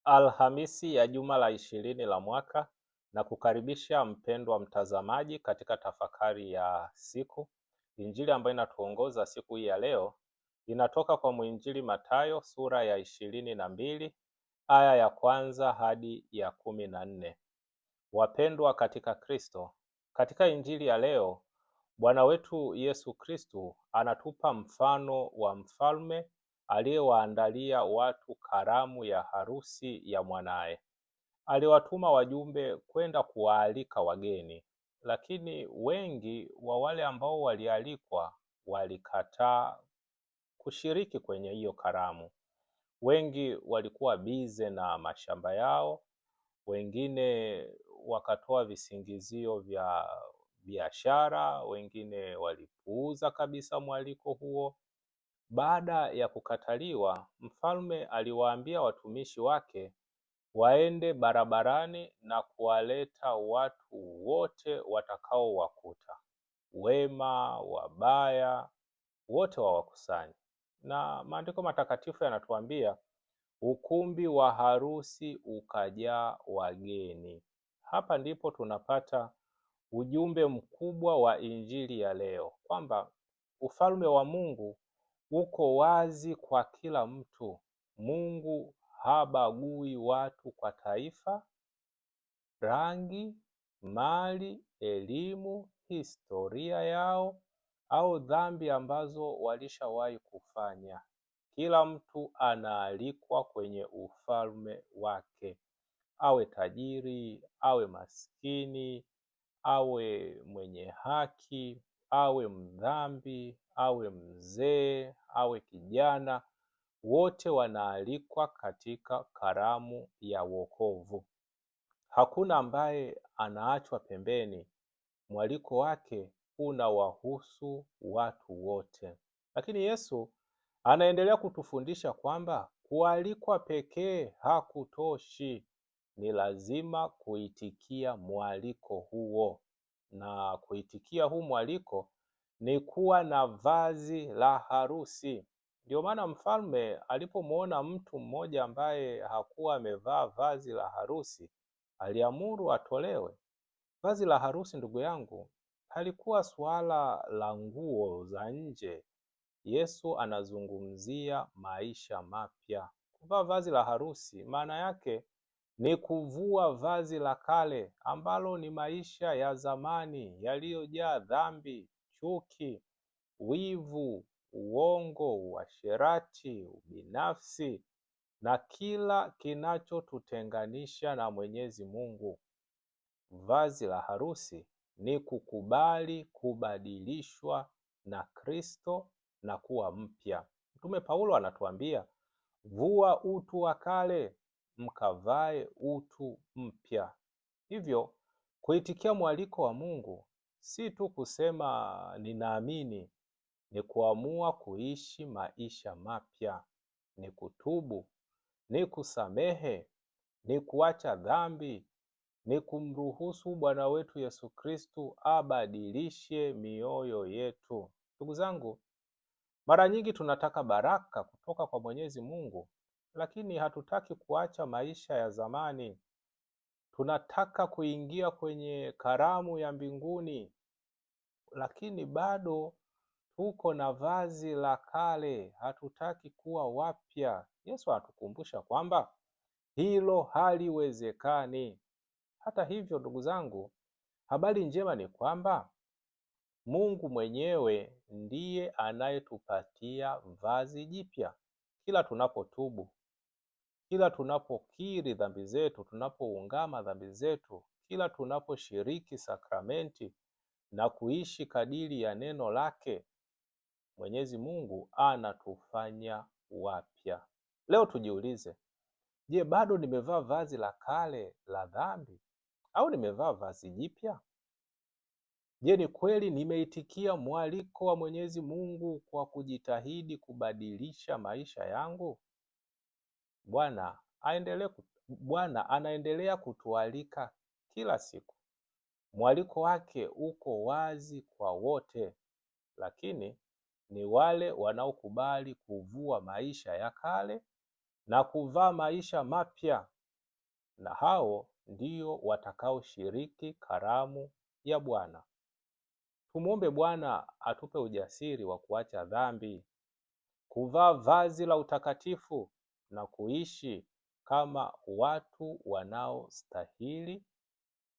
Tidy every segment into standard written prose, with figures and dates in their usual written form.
Alhamisi ya juma la 20 la mwaka, na kukaribisha mpendwa mtazamaji katika tafakari ya siku. Injili ambayo inatuongoza siku hii ya leo inatoka kwa mwinjili Mathayo sura ya 22 aya ya kwanza hadi ya 14. Wapendwa katika Kristo, katika injili ya leo Bwana wetu Yesu Kristo anatupa mfano wa mfalme aliyewaandalia watu karamu ya harusi ya mwanaye. Aliwatuma wajumbe kwenda kuwaalika wageni, lakini wengi wa wale ambao walialikwa walikataa kushiriki kwenye hiyo karamu. Wengi walikuwa bize na mashamba yao, wengine wakatoa visingizio vya biashara, wengine walipuuza kabisa mwaliko huo. Baada ya kukataliwa, mfalme aliwaambia watumishi wake waende barabarani na kuwaleta watu wote watakaowakuta, wema, wabaya, wote wawakusanye. Na maandiko matakatifu yanatuambia ukumbi wa harusi ukajaa wageni. Hapa ndipo tunapata ujumbe mkubwa wa injili ya leo, kwamba ufalme wa Mungu uko wazi kwa kila mtu. Mungu habagui watu kwa taifa, rangi, mali, elimu, historia yao au dhambi ambazo walishawahi kufanya. Kila mtu anaalikwa kwenye ufalme wake, awe tajiri, awe maskini, awe mwenye haki, awe mdhambi, awe mzee, awe kijana, wote wanaalikwa katika karamu ya wokovu. Hakuna ambaye anaachwa pembeni. Mwaliko wake unawahusu watu wote. Lakini Yesu anaendelea kutufundisha kwamba kualikwa pekee hakutoshi. Ni lazima kuitikia mwaliko huo, na kuitikia huu mwaliko ni kuwa na vazi la harusi. Ndio maana mfalme alipomwona mtu mmoja ambaye hakuwa amevaa vazi la harusi, aliamuru atolewe. Vazi la harusi, ndugu yangu, halikuwa suala la nguo za nje. Yesu anazungumzia maisha mapya. Kuvaa vazi la harusi maana yake ni kuvua vazi la kale ambalo ni maisha ya zamani yaliyojaa dhambi, chuki, wivu, uongo, uasherati, ubinafsi na kila kinachotutenganisha na Mwenyezi Mungu. Vazi la harusi ni kukubali kubadilishwa na Kristo na kuwa mpya. Mtume Paulo anatuambia, vua utu wa kale mkavae utu mpya. Hivyo kuitikia mwaliko wa Mungu si tu kusema ninaamini, ni kuamua kuishi maisha mapya, ni kutubu, ni kusamehe, ni kuacha dhambi, ni kumruhusu Bwana wetu Yesu Kristo abadilishe mioyo yetu. Ndugu zangu, mara nyingi tunataka baraka kutoka kwa Mwenyezi Mungu, lakini hatutaki kuacha maisha ya zamani. Tunataka kuingia kwenye karamu ya mbinguni, lakini bado tuko na vazi la kale, hatutaki kuwa wapya. Yesu anatukumbusha kwamba hilo haliwezekani. Hata hivyo, ndugu zangu, habari njema ni kwamba Mungu mwenyewe ndiye anayetupatia vazi jipya. Kila tunapotubu, kila tunapokiri dhambi zetu, tunapoungama dhambi zetu, kila tunaposhiriki sakramenti na kuishi kadiri ya neno lake, Mwenyezi Mungu anatufanya wapya. Leo tujiulize, je, bado nimevaa vazi la kale la dhambi au nimevaa vazi jipya? Je, ni kweli nimeitikia mwaliko wa Mwenyezi Mungu kwa kujitahidi kubadilisha maisha yangu? Bwana anaendelea kutualika kila siku. Mwaliko wake uko wazi kwa wote, lakini ni wale wanaokubali kuvua maisha ya kale na kuvaa maisha mapya, na hao ndio watakaoshiriki karamu ya Bwana. Tumuombe Bwana atupe ujasiri wa kuacha dhambi, kuvaa vazi la utakatifu na kuishi kama watu wanaostahili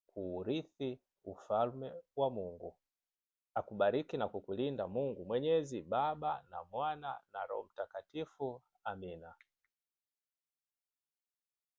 kuurithi ufalme wa Mungu. Akubariki na kukulinda Mungu Mwenyezi, Baba na Mwana na Roho Mtakatifu. Amina.